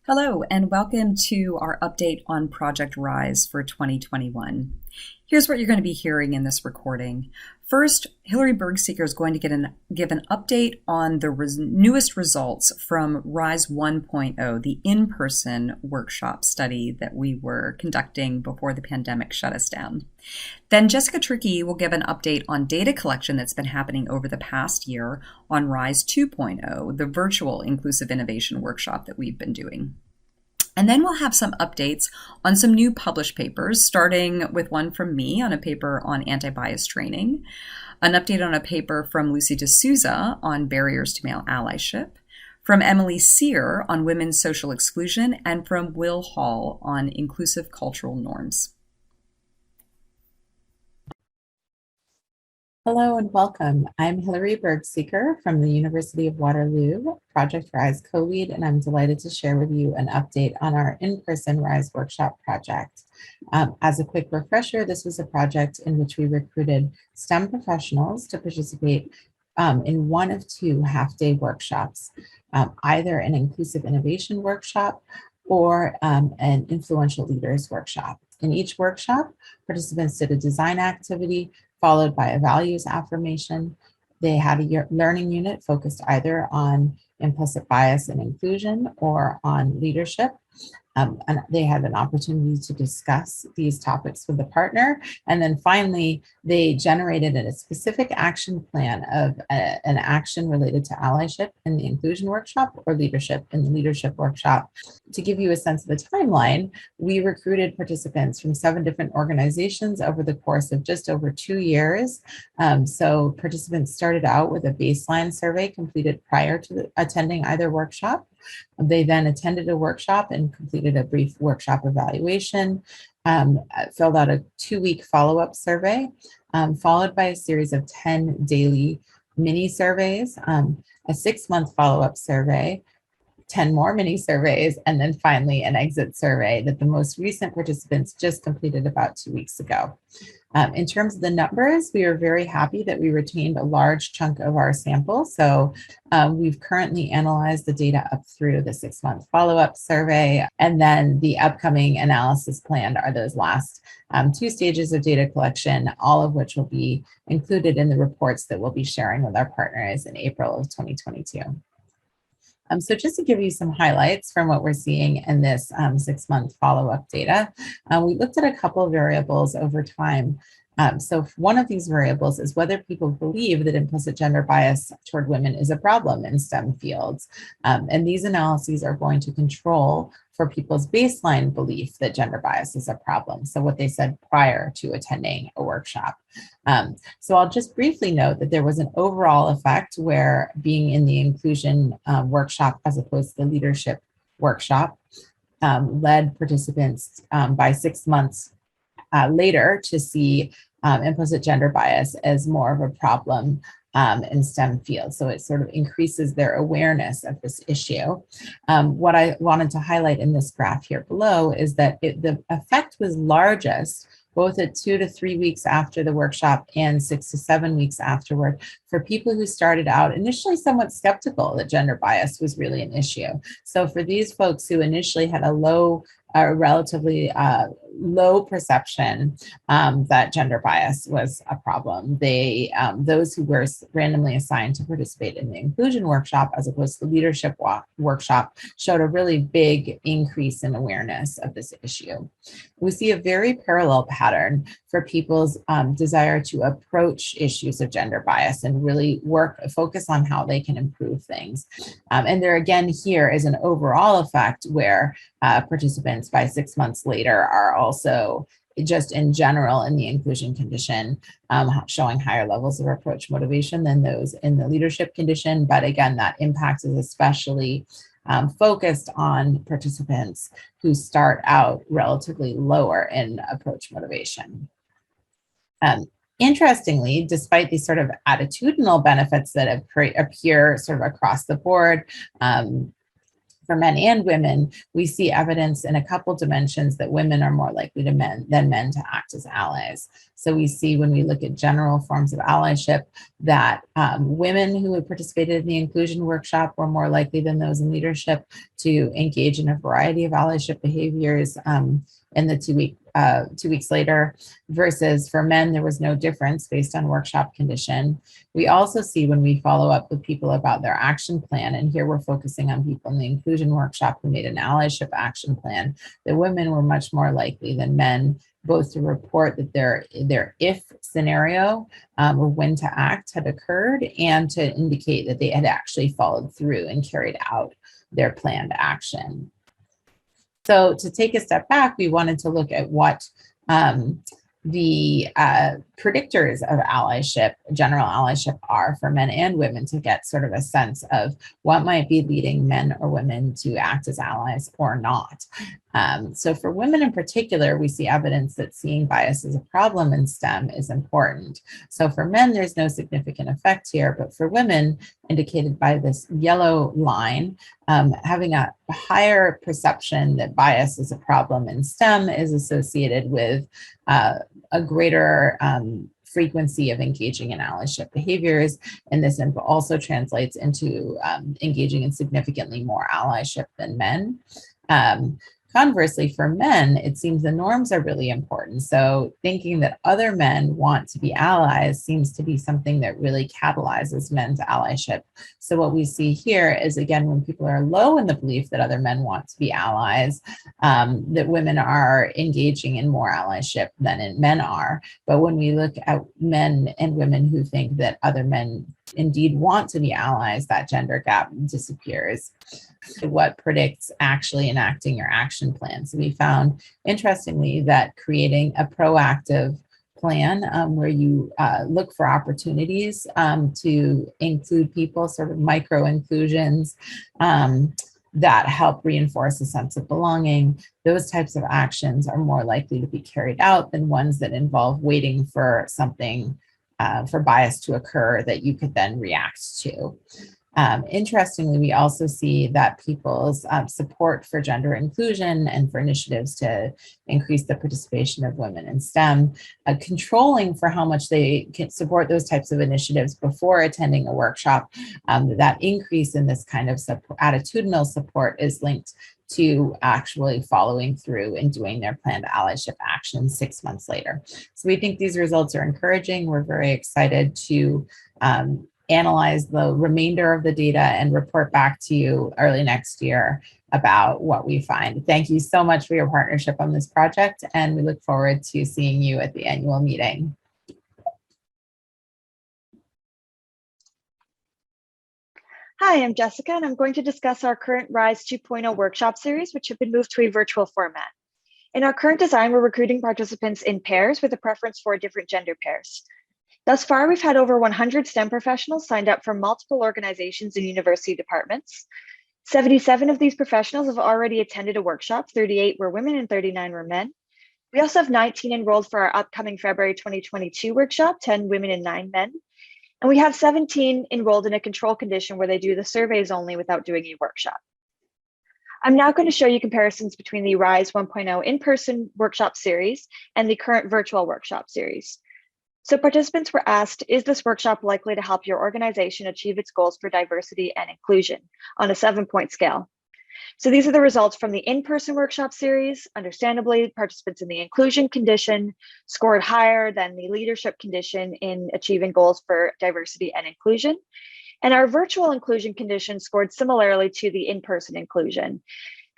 Hello, and welcome to our update on Project Rise for 2021. Here's what you're going to be hearing in this recording. First, Hillary Bergseeker is going to give an update on the newest results from Rise 1.0, the in-person workshop study that we were conducting before the pandemic shut us down. Then Jessica Trickey will give an update on data collection that's been happening over the past year on Rise 2.0, the virtual inclusive innovation workshop that we've been doing. And then we'll have some updates on some new published papers, starting with one from me on a paper on anti-bias training, an update on a paper from Lucy D'Souza on barriers to male allyship, from Emily Cyr on women's social exclusion, and from Will Hall on inclusive cultural norms. Hello and welcome. I'm Hillary Bergseeker from the University of Waterloo, Project Rise co-lead, and I'm delighted to share with you an update on our in-person Rise workshop project. As a quick refresher, this was a project in which we recruited STEM professionals to participate in one of two half-day workshops, either an inclusive innovation workshop or an influential leaders workshop. In each workshop, participants did a design activity followed by a values affirmation. They had a learning unit focused either on implicit bias and inclusion or on leadership. And they had an opportunity to discuss these topics with the partner. And then finally, they generated a specific action plan of an action related to allyship in the inclusion workshop or leadership in the leadership workshop. To give you a sense of the timeline, we recruited participants from 7 different organizations over the course of just over 2 years. So participants started out with a baseline survey completed prior to attending either workshop. They then attended a workshop and completed a brief workshop evaluation, filled out a 2-week follow-up survey, followed by a series of 10 daily mini surveys, a 6-month follow-up survey, 10 more mini surveys, and then finally an exit survey that the most recent participants just completed about 2 weeks ago. In terms of the numbers, we are very happy that we retained a large chunk of our sample. So we've currently analyzed the data up through the 6-month follow-up survey, and then the upcoming analysis planned are those last 2 stages of data collection, all of which will be included in the reports that we'll be sharing with our partners in April of 2022. So just to give you some highlights from what we're seeing in this 6-month follow-up data, we looked at a couple of variables over time. So one of these variables is whether people believe that implicit gender bias toward women is a problem in STEM fields. And these analyses are going to control for people's baseline belief that gender bias is a problem. So what they said prior to attending a workshop. So I'll just briefly note that there was an overall effect where being in the inclusion workshop as opposed to the leadership workshop led participants by 6 months later to see implicit gender bias as more of a problem in STEM fields. So it sort of increases their awareness of this issue. What I wanted to highlight in this graph here below is that the effect was largest both at 2 to 3 weeks after the workshop and 6 to 7 weeks afterward for people who started out initially somewhat skeptical that gender bias was really an issue. So for these folks who initially had a relatively low perception that gender bias was a problem. Those who were randomly assigned to participate in the inclusion workshop as opposed to the leadership workshop showed a really big increase in awareness of this issue. We see a very parallel pattern for people's desire to approach issues of gender bias and really focus on how they can improve things. And there again here is an overall effect where participants by 6 months later are also just in general in the inclusion condition showing higher levels of approach motivation than those in the leadership condition. But again, that impact is especially focused on participants who start out relatively lower in approach motivation. Interestingly, despite these sort of attitudinal benefits that appear sort of across the board, For men and women, we see evidence in a couple dimensions that women are more likely than men to act as allies. So we see when we look at general forms of allyship that women who had participated in the inclusion workshop were more likely than those in leadership to engage in a variety of allyship behaviors in the 2 weeks later, versus for men, there was no difference based on workshop condition. We also see when we follow up with people about their action plan, and here we're focusing on people in the inclusion workshop who made an allyship action plan, that women were much more likely than men both to report that their if scenario of when to act had occurred, and to indicate that they had actually followed through and carried out their planned action. So to take a step back, we wanted to look at what the predictors of allyship, general allyship, are for men and women, to get sort of a sense of what might be leading men or women to act as allies or not. So for women in particular, we see evidence that seeing bias as a problem in STEM is important. So for men, there's no significant effect here, but for women, indicated by this yellow line, having a higher perception that bias is a problem in STEM is associated with a greater frequency of engaging in allyship behaviors. And this also translates into engaging in significantly more allyship than men. Conversely, for men, it seems the norms are really important. So thinking that other men want to be allies seems to be something that really catalyzes men's allyship. So what we see here is, again, when people are low in the belief that other men want to be allies, that women are engaging in more allyship than men are. But when we look at men and women who think that other men indeed want to be allies, that gender gap disappears. What predicts actually enacting your action plan? So we found, interestingly, that creating a proactive plan where you look for opportunities to include people, sort of micro inclusions that help reinforce a sense of belonging, those types of actions are more likely to be carried out than ones that involve waiting for something, for bias to occur that you could then react to. Interestingly, we also see that people's support for gender inclusion and for initiatives to increase the participation of women in STEM, controlling for how much they can support those types of initiatives before attending a workshop, that increase in this kind of attitudinal support is linked to actually following through and doing their planned allyship action 6 months later. So we think these results are encouraging. We're very excited to analyze the remainder of the data and report back to you early next year about what we find. Thank you so much for your partnership on this project, and we look forward to seeing you at the annual meeting. Hi, I'm Jessica, and I'm going to discuss our current RISE 2.0 workshop series, which have been moved to a virtual format. In our current design, we're recruiting participants in pairs with a preference for different gender pairs. Thus far, we've had over 100 STEM professionals signed up from multiple organizations and university departments. 77 of these professionals have already attended a workshop, 38 were women and 39 were men. We also have 19 enrolled for our upcoming February 2022 workshop, 10 women and 9 men. And we have 17 enrolled in a control condition where they do the surveys only without doing a workshop. I'm now going to show you comparisons between the RISE 1.0 in-person workshop series and the current virtual workshop series. So participants were asked, is this workshop likely to help your organization achieve its goals for diversity and inclusion on a 7-point scale? So these are the results from the in-person workshop series. Understandably, participants in the inclusion condition scored higher than the leadership condition in achieving goals for diversity and inclusion. And our virtual inclusion condition scored similarly to the in-person inclusion.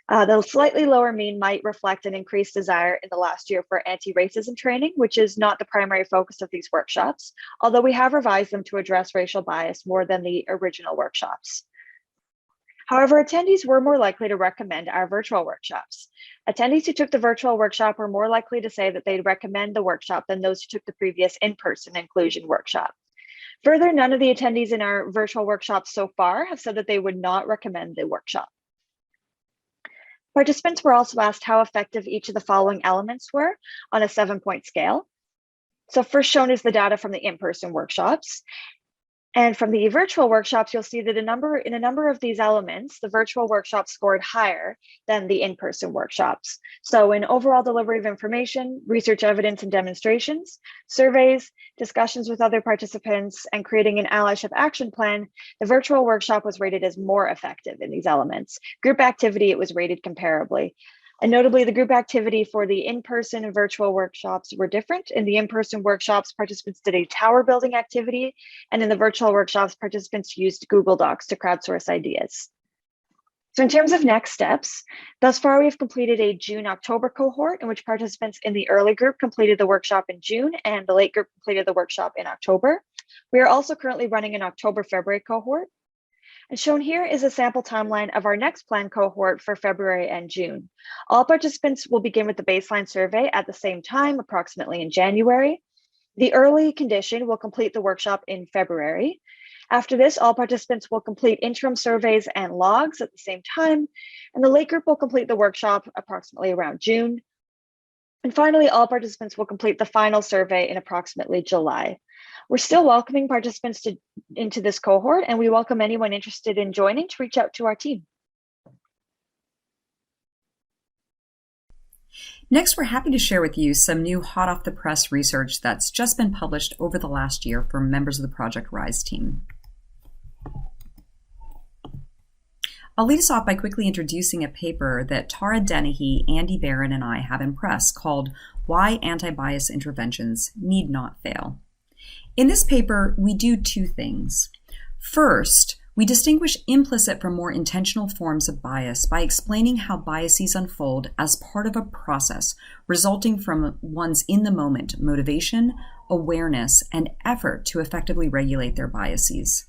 The slightly lower mean might reflect an increased desire in the last year for anti-racism training, which is not the primary focus of these workshops, although we have revised them to address racial bias more than the original workshops. However, attendees were more likely to recommend our virtual workshops. Attendees who took the virtual workshop were more likely to say that they'd recommend the workshop than those who took the previous in-person inclusion workshop. Further, none of the attendees in our virtual workshops so far have said that they would not recommend the workshop. Participants were also asked how effective each of the following elements were on a 7-point scale. So first shown is the data from the in-person workshops. And from the virtual workshops, you'll see that in a number of these elements, the virtual workshops scored higher than the in-person workshops. So in overall delivery of information, research evidence and demonstrations, surveys, discussions with other participants, and creating an allyship action plan, the virtual workshop was rated as more effective in these elements. Group activity, it was rated comparably. And notably, the group activity for the in-person and virtual workshops were different. In the in-person workshops, participants did a tower building activity, and in the virtual workshops, participants used Google Docs to crowdsource ideas. So in terms of next steps, thus far we've completed a June-October cohort in which participants in the early group completed the workshop in June and the late group completed the workshop in October. We are also currently running an October-February cohort. And shown here is a sample timeline of our next planned cohort for February and June. All participants will begin with the baseline survey at the same time, approximately in January. The early condition will complete the workshop in February. After this, all participants will complete interim surveys and logs at the same time, and the late group will complete the workshop approximately around June. And finally, all participants will complete the final survey in approximately July. We're still welcoming participants into this cohort, and we welcome anyone interested in joining to reach out to our team. Next, we're happy to share with you some new hot off the press research that's just been published over the last year from members of the Project Rise team. I'll lead us off by quickly introducing a paper that Tara Dennehy, Andy Barron, and I have in press called Why Anti-Bias Interventions Need Not Fail. In this paper, we do two things. First, we distinguish implicit from more intentional forms of bias by explaining how biases unfold as part of a process resulting from one's in-the-moment motivation, awareness, and effort to effectively regulate their biases.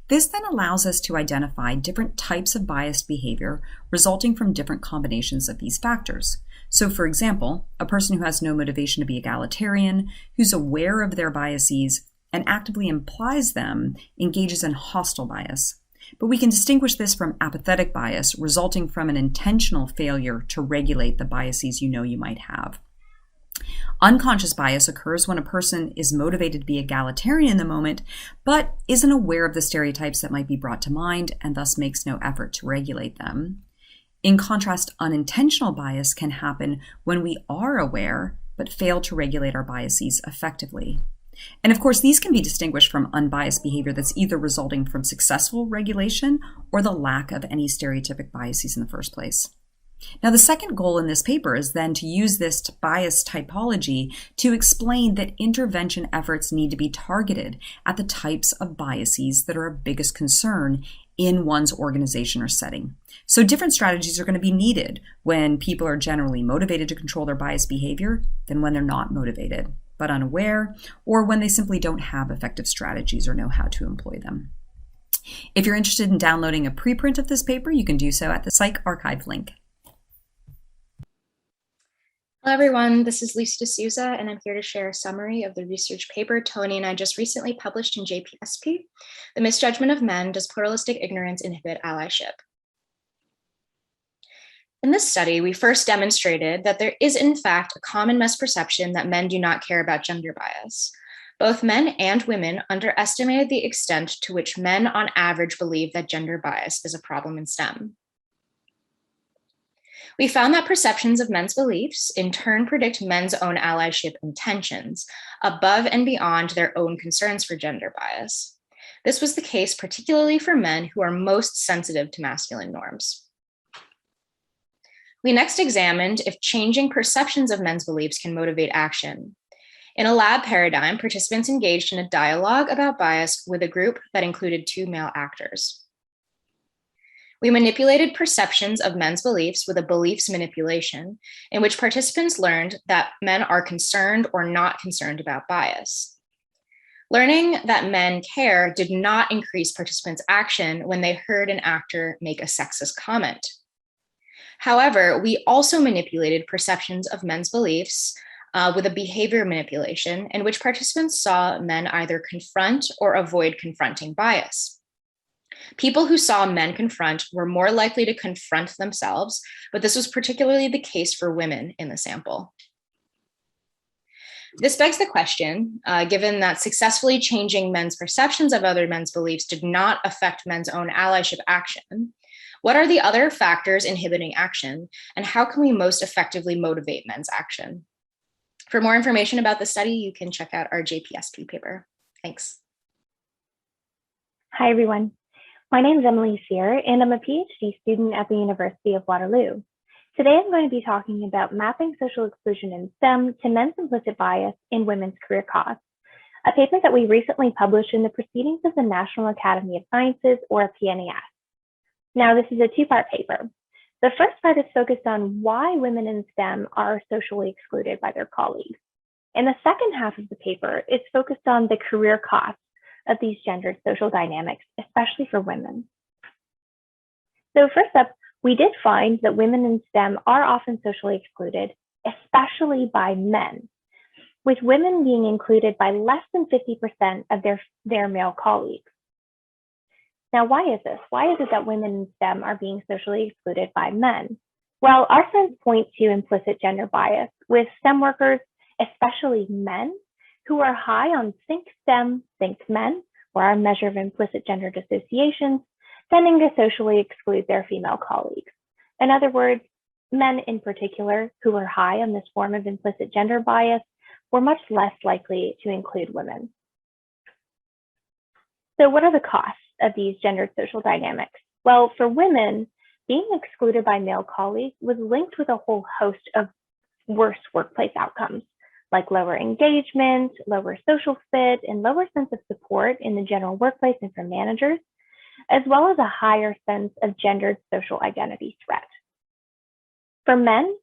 This then allows us to identify different types of biased behavior resulting from different combinations of these factors. So for example, a person who has no motivation to be egalitarian, who's aware of their biases and actively implies them, engages in hostile bias. But we can distinguish this from apathetic bias resulting from an intentional failure to regulate the biases you know you might have. Unconscious bias occurs when a person is motivated to be egalitarian in the moment, but isn't aware of the stereotypes that might be brought to mind and thus makes no effort to regulate them. In contrast, unintentional bias can happen when we are aware but fail to regulate our biases effectively. And of course, these can be distinguished from unbiased behavior that's either resulting from successful regulation or the lack of any stereotypic biases in the first place. Now, the second goal in this paper is then to use this bias typology to explain that intervention efforts need to be targeted at the types of biases that are of biggest concern in one's organization or setting. So different strategies are going to be needed when people are generally motivated to control their biased behavior than when they're not motivated, but unaware, or when they simply don't have effective strategies or know how to employ them. If you're interested in downloading a preprint of this paper, you can do so at the PsycArXiv link. Hello, everyone. This is Lisa D'Souza, and I'm here to share a summary of the research paper Tony and I just recently published in JPSP, The Misjudgment of Men, Does Pluralistic Ignorance Inhibit Allyship? In this study, we first demonstrated that there is, in fact, a common misperception that men do not care about gender bias. Both men and women underestimated the extent to which men on average believe that gender bias is a problem in STEM. We found that perceptions of men's beliefs in turn predict men's own allyship intentions above and beyond their own concerns for gender bias. This was the case particularly for men who are most sensitive to masculine norms. We next examined if changing perceptions of men's beliefs can motivate action. In a lab paradigm, participants engaged in a dialogue about bias with a group that included 2 male actors. We manipulated perceptions of men's beliefs with a beliefs manipulation, in which participants learned that men are concerned or not concerned about bias. Learning that men care did not increase participants' action when they heard an actor make a sexist comment. However, we also manipulated perceptions of men's beliefs with a behavior manipulation, in which participants saw men either confront or avoid confronting bias. People who saw men confront were more likely to confront themselves, but this was particularly the case for women in the sample. This begs the question, given that successfully changing men's perceptions of other men's beliefs did not affect men's own allyship action, what are the other factors inhibiting action, and how can we most effectively motivate men's action? For more information about the study, you can check out our JPSP paper. Thanks. Hi, everyone. My name is Emily Sear, and I'm a PhD student at the University of Waterloo. Today, I'm going to be talking about mapping social exclusion in STEM to men's implicit bias in women's career costs, a paper that we recently published in the Proceedings of the National Academy of Sciences, or PNAS. Now, this is a two-part paper. The first part is focused on why women in STEM are socially excluded by their colleagues. And the second half of the paper is focused on the career costs of these gendered social dynamics, especially for women. So first up, we did find that women in STEM are often socially excluded, especially by men, with women being included by less than 50% of their male colleagues. Now, why is this? Why is it that women in STEM are being socially excluded by men? Well, our friends point to implicit gender bias, with STEM workers, especially men, who are high on Think STEM, Think Men, or our measure of implicit gender dissociations, tending to socially exclude their female colleagues. In other words, men in particular, who are high on this form of implicit gender bias, were much less likely to include women. So what are the costs of these gendered social dynamics? Well, for women, being excluded by male colleagues was linked with a whole host of worse workplace outcomes, like lower engagement, lower social fit, and lower sense of support in the general workplace and from managers, as well as a higher sense of gendered social identity threat. For men,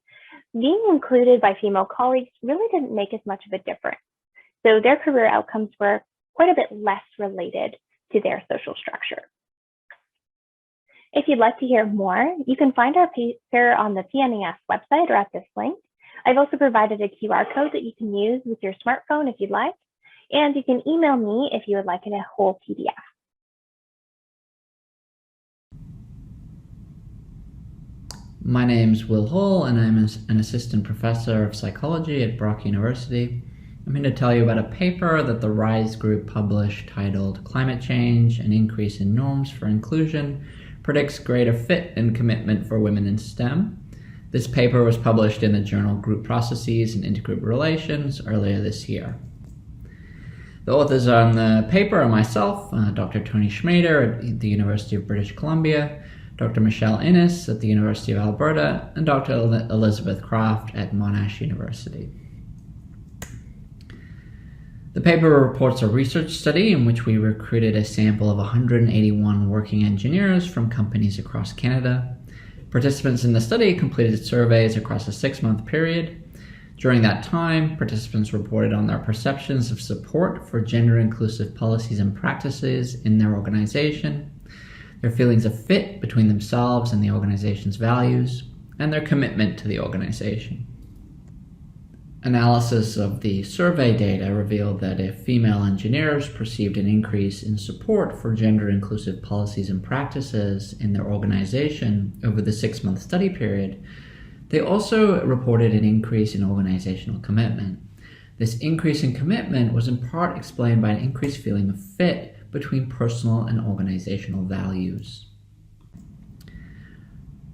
being included by female colleagues really didn't make as much of a difference. So their career outcomes were quite a bit less related to their social structure. If you'd like to hear more, you can find our paper on the PNAS website or at this link. I've also provided a QR code that you can use with your smartphone if you'd like, and you can email me if you would like it a whole PDF. My name's Will Hall, and I'm an assistant professor of psychology at Brock University. I'm here to tell you about a paper that the RISE group published titled Climate Change: An Increase in Norms for Inclusion Predicts Greater Fit and Commitment for Women in STEM. This paper was published in the journal Group Processes and Intergroup Relations earlier this year. The authors on the paper are myself, Dr. Tony Schmader at the University of British Columbia, Dr. Michelle Innes at the University of Alberta, and Dr. Elizabeth Kraft at Monash University. The paper reports a research study in which we recruited a sample of 181 working engineers from companies across Canada. Participants in the study completed surveys across a 6-month period. During that time, participants reported on their perceptions of support for gender-inclusive policies and practices in their organization, their feelings of fit between themselves and the organization's values, and their commitment to the organization. Analysis of the survey data revealed that if female engineers perceived an increase in support for gender-inclusive policies and practices in their organization over the 6-month study period, they also reported an increase in organizational commitment. This increase in commitment was in part explained by an increased feeling of fit between personal and organizational values.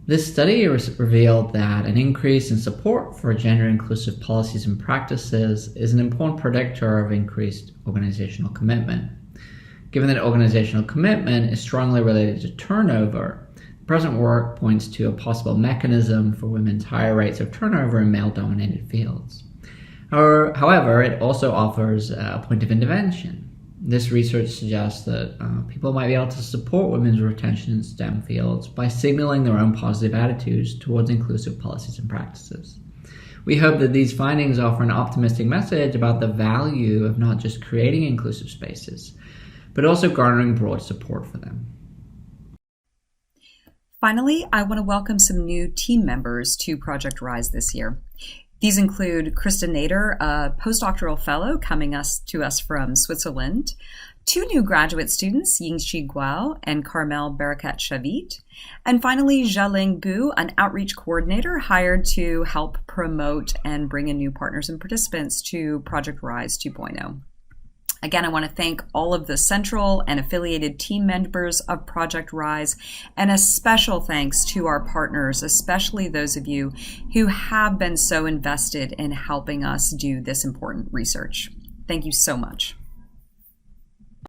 This study revealed that an increase in support for gender-inclusive policies and practices is an important predictor of increased organizational commitment. Given that organizational commitment is strongly related to turnover, the present work points to a possible mechanism for women's higher rates of turnover in male-dominated fields. However, it also offers a point of intervention. This research suggests that people might be able to support women's retention in STEM fields by signaling their own positive attitudes towards inclusive policies and practices. We hope that these findings offer an optimistic message about the value of not just creating inclusive spaces, but also garnering broad support for them. Finally, I want to welcome some new team members to Project RISE this year. These include Krista Nader, a postdoctoral fellow coming to us from Switzerland, 2 new graduate students, Yingxi Guo and Carmel Barakat Shavit, and finally Xiaoling Bu, an outreach coordinator hired to help promote and bring in new partners and participants to Project Rise 2.0. Again, I want to thank all of the central and affiliated team members of Project Rise, and a special thanks to our partners, especially those of you who have been so invested in helping us do this important research. Thank you so much.